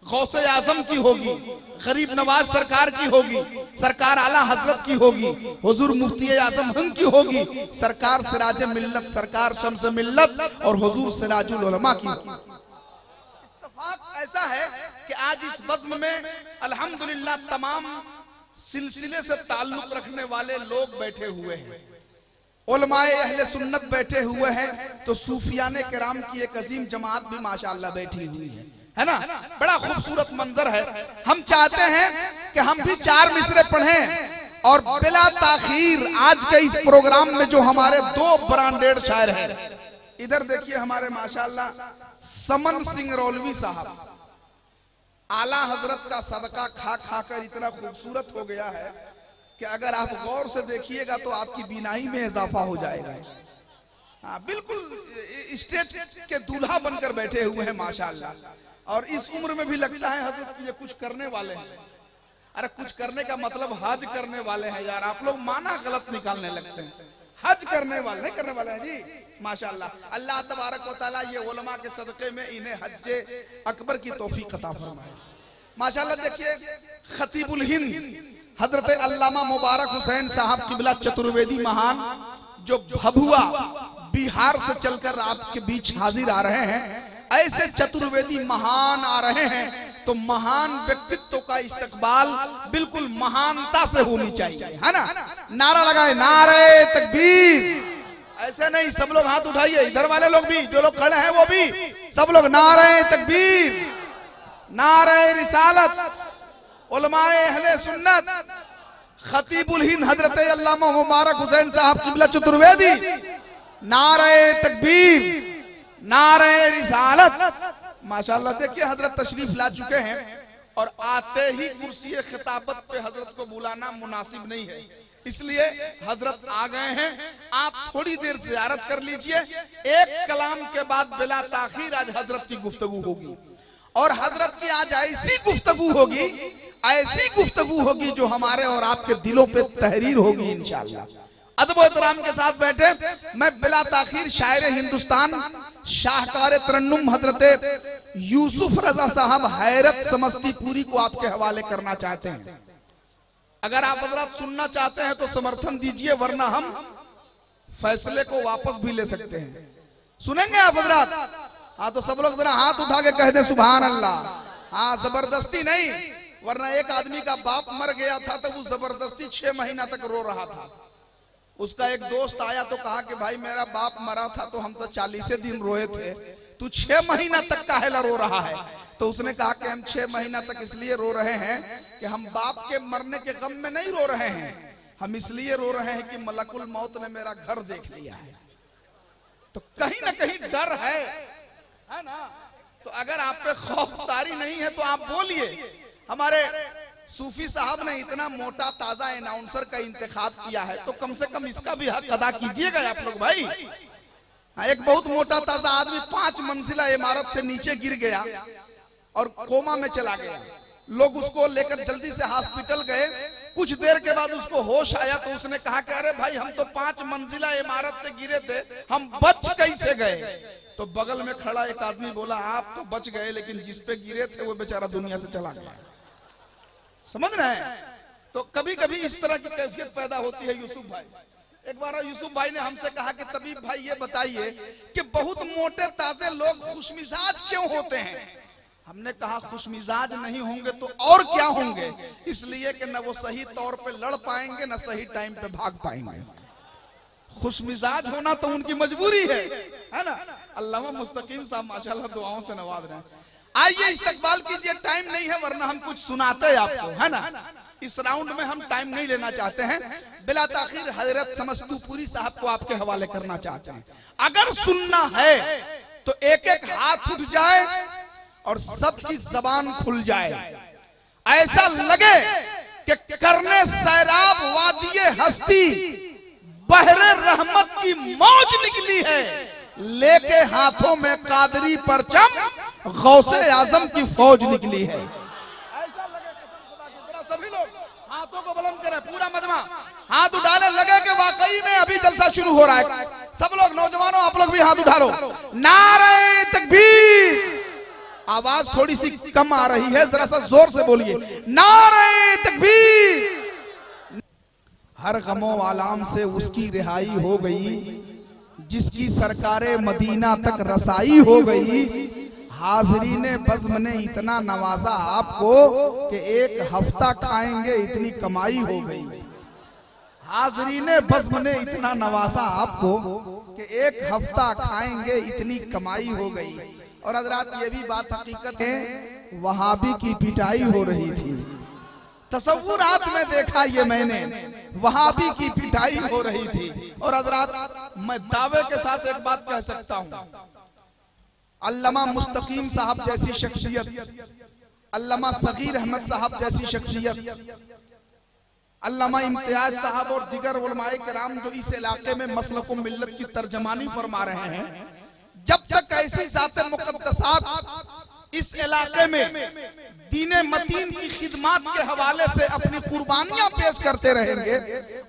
गौसे आजम की होगी, गरीब नवाज सरकार की होगी, सरकार आला हजरत की होगी, हुजूर मुफ्ती आजम हिंद की होगी, सरकार सिराज मिल्लत, सरकार शम्स मिल्लत और हुजूर सिराजुल उलमा की। इत्तेफाक ऐसा है कि आज इस बज़्म में अल्हम्दुलिल्लाह तमाम सिलसिले से ताल्लुक रखने वाले लोग बैठे हुए हैं, उलमाए अहले सुन्नत बैठे हुए हैं, तो सूफियाने किराम की एक अजीम जमात भी माशाअल्लाह बैठी हुई है ना। बड़ा खूबसूरत मंजर है। हम चाहते हैं कि हम भी 4 मिसरे पढ़ें और बिला ताखीर आज के इस प्रोग्राम में जो हमारे 2 ब्रांडेड शायर हैं, इधर देखिए हमारे माशाअल्लाह समन सिंह रौलवी साहब, आला हजरत का सदका खा खाकर इतना खूबसूरत हो गया है कि अगर आप गौर से देखिएगा तो आपकी बीनाई में इजाफा हो जाएगा। हाँ, बिल्कुल स्टेज के दूल्हा बनकर बैठे हुए हैं माशाअल्लाह, और इस उम्र में भी लगता है हजरत ये कुछ करने वाले हैं। अरे कुछ करने का मतलब हज करने वाले हैं यार, आप लोग माना गलत निकालने लगते हैं। हज करने वाले नहीं करने वाले हैं जी माशाअल्लाह। अल्लाह तबारक व तआला ये उलमा के सदक़े में इन्हें हज्जे अकबर की तौफीक अता फरमाए माशाअल्लाह। देखिए खतीबुल हिंद हजरत अल्लामा मुबारक हुसैन साहब किबला चतुर्वेदी महान, जो भभुआ बिहार से चलकर आपके बीच हाजिर आ रहे हैं। ऐसे चतुर्वेदी महान आ रहे हैं तो महान व्यक्तित्व का इस्तकबाल बिल्कुल महानता से होनी चाहिए, है ना। नारा लगाए, नारे तकबीर। ऐसे नहीं, सब लोग हाथ उठाइए, इधर वाले लोग भी, जो लोग खड़े हैं वो भी, सब लोग नारे तकबीर, नारे रिसालत, उलमाए अहले सुन्नत, खतीबुल हिंद हजरत अल्लामा मुबारक हुसैन साहब किबला चतुर्वेदी, नारे तकबीर, नारे रिसालत माशाअल्लाह। देखिए हजरत तशरीफ ला चुके हैं और आते ही कुर्सी खिताबत पे हजरत को बुलाना मुनासिब नहीं है, इसलिए हजरत आ गए हैं। आप थोड़ी देर ज़ियारत कर लीजिए, एक कलाम के बाद बिला ताखीर आज हजरत की गुफ्तगू होगी, और हजरत की आज ऐसी गुफ्तगू होगी, ऐसी गुफ्तगू होगी जो हमारे और आपके दिलों पे तहरीर होगी इंशाअल्लाह। अदब व एहतराम के साथ बैठे, मैं बिला ताखीर शायर हिंदुस्तान शाहकार तरन्नुम हजरत यूसुफ रजा साहब हैरत समस्तीपुरी को आपके हवाले करना चाहते हैं। अगर आप हजरत सुनना चाहते हैं तो समर्थन दीजिए, वरना हम फैसले को वापस भी ले सकते हैं। सुनेंगे आप हजरत? हाँ तो सब लोग जरा हाथ उठा के कह दे सुभान अल्लाह। हाँ जबरदस्ती नहीं, वरना एक आदमी का बाप मर गया था तो वो जबरदस्ती 6 महीना तक रो रहा था। उसका एक दोस्त आया तो कहा कि भाई मेरा बाप मरा था तो हम तो 40 दिन रोए थे, तू 6 महीना तक काहेला रो रहा है? तो उसने कहा कि हम 6 महीना तक इसलिए रो रहे हैं कि हम बाप के मरने के गम में नहीं रो रहे हैं, हम इसलिए रो रहे हैं कि मलकुल मौत ने मेरा घर देख लिया है। तो कहीं ना कहीं डर है ना। तो अगर आप पे खौफदारी नहीं है तो आप बोलिए। हमारे सूफी साहब ने इतना मोटा ताजा अनाउंसर का इंतखाब किया है तो कम से कम इसका भी हक अदा कीजिएगा आप लोग भाई। एक बहुत मोटा ताजा आदमी 5 मंजिला इमारत से नीचे गिर गया और कोमा में चला गया। लोग उसको लेकर जल्दी से हॉस्पिटल गए। कुछ देर के बाद उसको होश आया तो उसने कहा कि अरे भाई हम तो 5 मंजिला इमारत से गिरे थे, हम बच कैसे गए? तो बगल में खड़ा एक आदमी बोला आप तो बच गए लेकिन जिस पे गिरे थे वो बेचारा दुनिया से चला गया। समझ रहे हैं? तो कभी कभी इस तरह की कैफियत पैदा होती है। यूसुफ भाई, एक बार यूसुफ भाई ने हमसे कहा कि तबीब भाई ये बताइए कि बहुत मोटे ताजे लोग खुशमिजाज क्यों होते हैं? हमने कहा खुशमिजाज नहीं होंगे तो और क्या होंगे, इसलिए कि न वो सही तौर पे लड़ पाएंगे न सही टाइम पे भाग पाएंगे। खुशमिजाज होना तो उनकी मजबूरी है ना। अल्लामा मुस्तकीम साहब माशाल्लाह दुआओं से नवाज रहे हैं। आइए इस्तकबाल कीजिए, टाइम नहीं है वरना हम कुछ सुनाते हैं आपको, है ना। इस राउंड में हम टाइम नहीं लेना चाहते हैं। बिला ताखीर हजरत समस्तूपुरी साहब को आपके हवाले करना चाहते हैं। अगर सुनना है तो एक एक हाथ उठ जाए और सबकी जबान खुल जाए, ऐसा लगे कि करने सैराब वादिये हस्ती बहरे रहमत की मौज निकली है, लेके हाथों में कादरी परचम गौसे आजम की फौज निकली है। ऐसा लगे कसम खुदा की तरह। सभी लोग हाथों को बुलंद करें, पूरा मजमा हाथ उठाने लगे कि वाकई में अभी जलसा शुरू हो रहा है। सब लोग नौजवानों आप लोग भी हाथ उठा लो। नारे तकबीर, आवाज थोड़ी सी कम आ रही है, जरा सा जोर से बोलिए, नारे तकबीर। हर गमो आलाम से उसकी रिहाई हो गई, जिसकी सरकारे मदीना तक रसाई हो गई। हाज़रीने बज़्म ने इतना नवाजा आपको कि एक हफ्ता खाएंगे इतनी कमाई हो गई। हाज़रीने बज़्म ने इतना नवाजा आपको कि एक हफ्ता खाएंगे इतनी कमाई हो गई। और हज़रात ये भी बात हकीकत है, वहाबी की पिटाई हो रही थी। तसव्वुरात में देखा ये मैंने, वहाबी की पिटाई हो रही थी। और हज़रात मैं दावे के साथ एक बात कह सकता हूँ, अल्लामा मुस्तकीम साहब जैसी शख्सियत, अल्लामा सगीर अहमद साहब जैसी शख्सियत, अल्लामा इम्तियाज साहब और दिगर उलमाए किराम जो इस इलाके में मसलक व मिल्लत की तर्जमानी फरमा रहे हैं, जब तक ऐसी ज़ाते मुक़द्दसात इस इलाके में दीने मतीन की खिदमत के हवाले से अपनी कुर्बानियां पेश करते रहेंगे,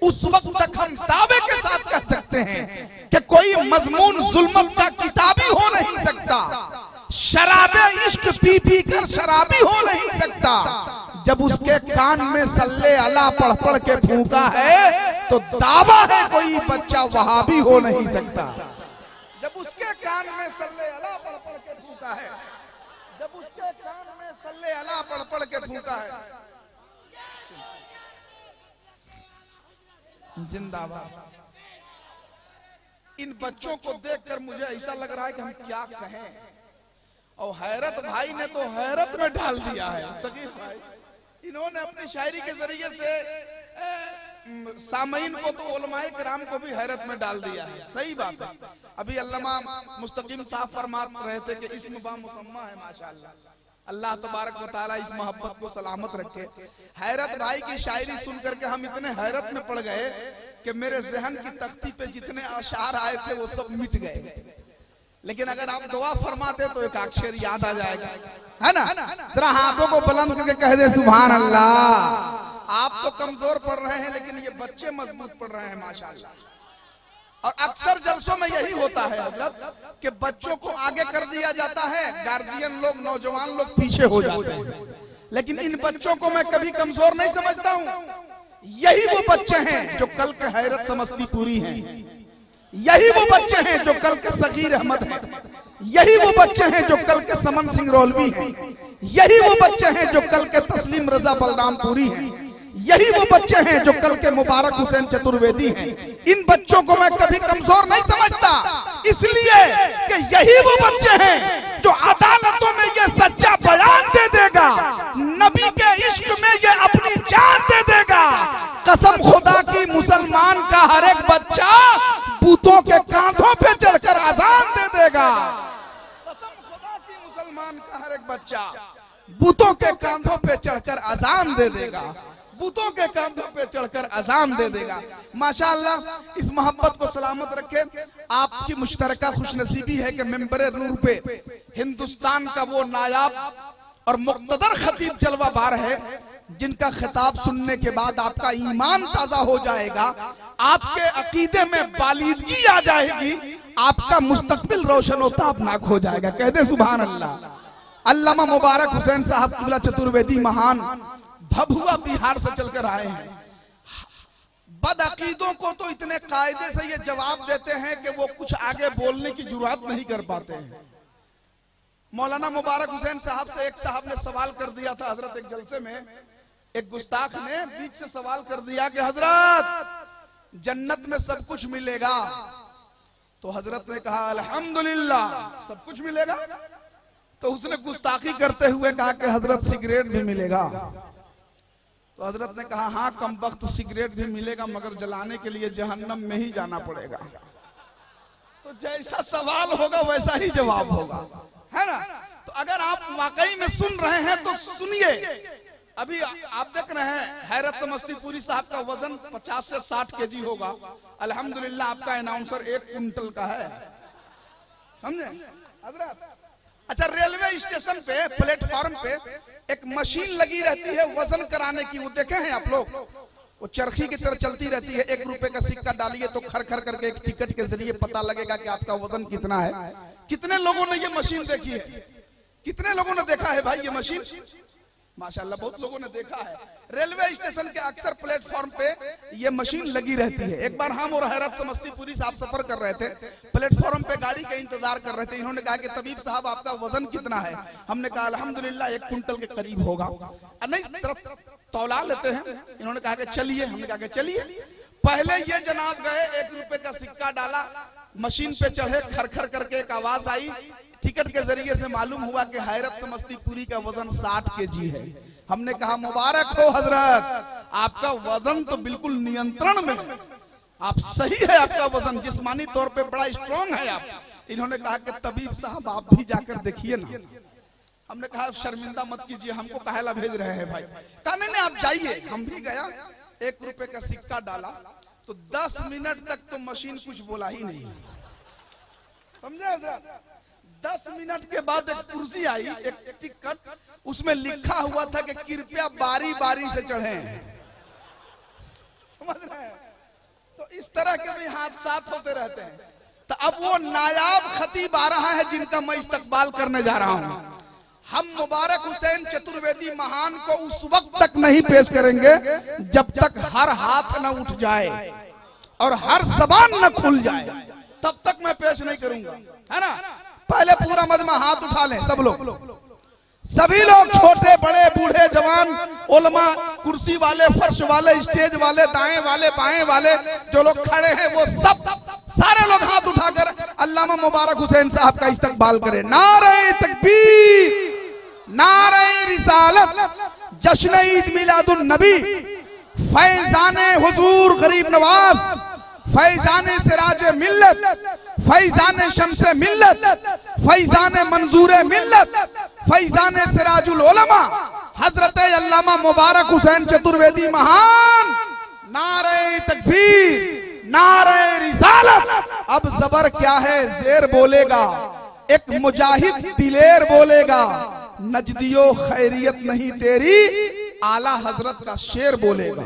उस वक्त तक हम दावे के साथ कह सकते हैं कि कोई मजमून जुल्मत का किताबी हो नहीं सकता, शराबे इश्क पी पी कर शराबी हो नहीं सकता। जब उसके कान में सल्ले अला पढ़ पढ़ के फूंका है तो दावा है कोई बच्चा वहाबी हो नहीं सकता। जब उसके कान में सल्ले अला पढ़ पढ़ के फूंका है, जब उसके कान में सल्ले अला पढ़ पढ़ के फूंका है, जिंदाबाद। इन बच्चों को देखकर मुझे ऐसा लग रहा है कि हम क्या कहें। और हैरत भाई ने तो हैरत में डाल दिया है, सगीर भाई, इन्होंने अपनी शायरी के जरिए से सामईन को तो उलमाए किराम को भी हैरत में डाल दिया है। सही बात है। अभी अल्लामा मुस्तकीम साहब फरमा रहे थे कि इस्म बा मुसम्मा है, माशाअल्लाह। अल्लाह तबारक व तआला इस मोहब्बत को सलामत रखे। हैरत भाई की शायरी सुन करके हम इतने हैरत में पड़ गए कि मेरे जहन की तख्ती पे जितने अशार आए थे वो सब मिट गए। लेकिन अगर आप दुआ फरमाते तो एक अक्षर याद आ जाएगा, है ना? जरा हाथों को बुलंद करके कह दे सुभान अल्लाह। आप तो कमजोर पढ़ रहे हैं लेकिन ये बच्चे मजबूत पढ़ रहे हैं, माशाअल्लाह। और अक्सर जलसों में यही होता है हजरत कि बच्चों को आगे कर दिया जाता है, गार्जियन लोग, नौजवान लोग पीछे हो जाते हैं। लेकिन इन बच्चों को मैं कभी कमजोर नहीं समझता हूँ। यही वो बच्चे हैं जो कल के हैरत समस्ती पूरी हैं, यही वो बच्चे हैं जो कल के सगीर अहमद हैं, यही वो बच्चे हैं जो कल के समन सिंह रोलवी हैं, यही वो बच्चे हैं जो कल के तस्लीम रजा बलरामपुरी हैं, यही वो बच्चे हैं जो कल के मुबारक हुसैन चतुर्वेदी हैं। इन बच्चों को मैं कभी कमजोर नहीं समझता, इसलिए कि यही वो बच्चे हैं जो अदालतों में ये सच्चा बयान दे देगा, नबी के इश्क में ये अपनी जान दे देगा। कसम खुदा की मुसलमान का हर एक बच्चा बूतों के कांधों पे चढ़कर अजान दे देगा। कसम खुदा की मुसलमान का हर एक बच्चा बूतों के कांधों पे चढ़कर अजान दे देगा, बूतों के कांधों पे चढ़कर अजान दे देगा। माशाअल्लाह इस मोहब्बत को सलामत रखे। आपकी मुश्तरका खुशनसीबी है कि मेंबर नूर पे हिंदुस्तान का वो नायाब और मुक्तदर खतीब जलवा बार है जिनका खिताब सुनने के बाद आपका ईमान ताजा हो जाएगा, आपके अकीदे में बालिदगी आ जाएगी, आपका मुस्तकबिल रोशन व ताबनाक हो जाएगा। कह दे सुभान अल्लाह। अल्लामा मुबारक हुसैन साहब किबला चतुर्वेदी महान भभुआ बिहार से चलकर आए हैं। बदअकीदों को तो इतने कायदे से ये जवाब देते हैं कि वो कुछ आगे बोलने की जुर्रत नहीं कर पाते हैं। मौलाना मुबारक हुसैन साहब से एक साहब ने सवाल कर दिया था हजरत, एक जलसे में एक गुस्ताख ने बीच से सवाल कर दिया कि हजरत जन्नत में सब कुछ मिलेगा? तो हजरत ने कहा अल्हम्दुलिल्लाह सब कुछ मिलेगा। तो उसने गुस्ताखी करते हुए कहा कि हजरत सिगरेट भी मिलेगा। तो हजरत ने कहा हाँ कम वक्त सिगरेट भी मिलेगा मगर जलाने के लिए जहन्नम में ही जाना पड़ेगा। तो जैसा सवाल होगा वैसा ही जवाब होगा, है ना? तो अगर आप वाकई में सुन रहे हैं तो सुनिए। अभी आप देख रहे हैं हैरत समस्तीपुरी साहब का वजन 50 से 60 केजी होगा। अल्हम्दुलिल्लाह आपका अनाउंसर 1 कुंटल का है, समझे हजरत? अच्छा, रेलवे स्टेशन पे प्लेटफॉर्म पे एक मशीन लगी रहती है वजन कराने की, वो देखे हैं आप लोग? वो चरखी की तरह चलती रहती है। 1 रुपए का सिक्का डालिए तो खर खर करके एक टिकट के जरिए पता लगेगा कि आपका वजन कितना है। कितने लोगों ने ये मशीन देखी है? कितने लोगों ने देखा है भाई ये मशीन? माशाल्लाह बहुत लोगों ने देखा है। रेलवे स्टेशन के अक्सर प्लेटफॉर्म पे ये मशीन लगी रहती है। एक बार हम और हैरत समस्तीपुरी साहब सफर कर रहे थे, प्लेटफॉर्म पे गाड़ी का इंतजार कर रहे थे। इन्होंने कहा कि तबीब साहब आपका वजन कितना है? हमने कहा अल्हम्दुलिल्लाह 1 क्विंटल के करीब होगा। नहीं तौला लेते हैं। इन्होंने कहा कि चलिए, हमने कहा कि चलिए। पहले ये जनाब गए, 1 रुपए का सिक्का डाला, मशीन पे चढ़े, खरखर करके एक आवाज आई। टिकट के जरिए से मालूम हुआ कि हैरत समस्तीपुरी का वजन 60 केजी है। हमने कहा मुबारक हो हजरत, आपका वजन तो बिल्कुल नियंत्रण में है, आप सही है, आपका वजन जिस्मानी तौर पे बड़ा स्ट्रॉन्ग है आप। इन्होंने कहा कि तबीब साहब आप भी जाकर देखिए ना। हमने कहा शर्मिंदा मत कीजिए, हमको काहेला भेज रहे हैं भाई? कहा नहीं आप जाइए। हम भी गया, 1 रुपए का सिक्का डाला तो 10 मिनट तक तो मशीन कुछ बोला ही नहीं, समझे? 10 मिनट के बाद एक कुर्सी आई, एक टिकट, उसमें लिखा हुआ था कि कृपया बारी बारी से चढ़े। समझ रहे हैं? तो इस तरह के भी हादसात होते रहते हैं। तो अब वो नायाब खतीब आ रहा है जिनका मैं इस्तकबाल करने जा रहा हूं। हम मुबारक हुसैन चतुर्वेदी महान को उस वक्त तक नहीं पेश करेंगे जब तक हर हाथ न उठ जाए और हर जबान न खुल जाए, तब तक मैं पेश नहीं करूंगा, है ना? पहले पूरा मजमा हाथ उठा लें सब लोग, सभी लोग, छोटे बड़े बूढ़े जवान, उलमा, कुर्सी वाले, फर्श वाले, स्टेज वाले, दाएं वाले, बाएं वाले, जो लोग खड़े हैं वो सब सारे लोग हाथ उठाकर अल्लामा मुबारक हुसैन साहब का इस्तकबाल करें। नारे तकबीर, नारे रिसालत, जश्न ईद मिलादुन नबी, फैजाने हुजूर गरीब नवाज, फैजाने सिराज मिल्लत, फैजाने शम्से मिल्लत, फैजाने मंजूर मिल्लत, फैजाने सिराजुल उलमा, हजरत अल्लामा मुबारक हुसैन चतुर्वेदी महान। नारे तकबीर, नारे रिसालत। अब जबर क्या है, जेर बोलेगा, एक मुजाहिद दिलेर बोलेगा, नजदियो खैरियत नहीं तेरी, आला हजरत का शेर बोलेगा।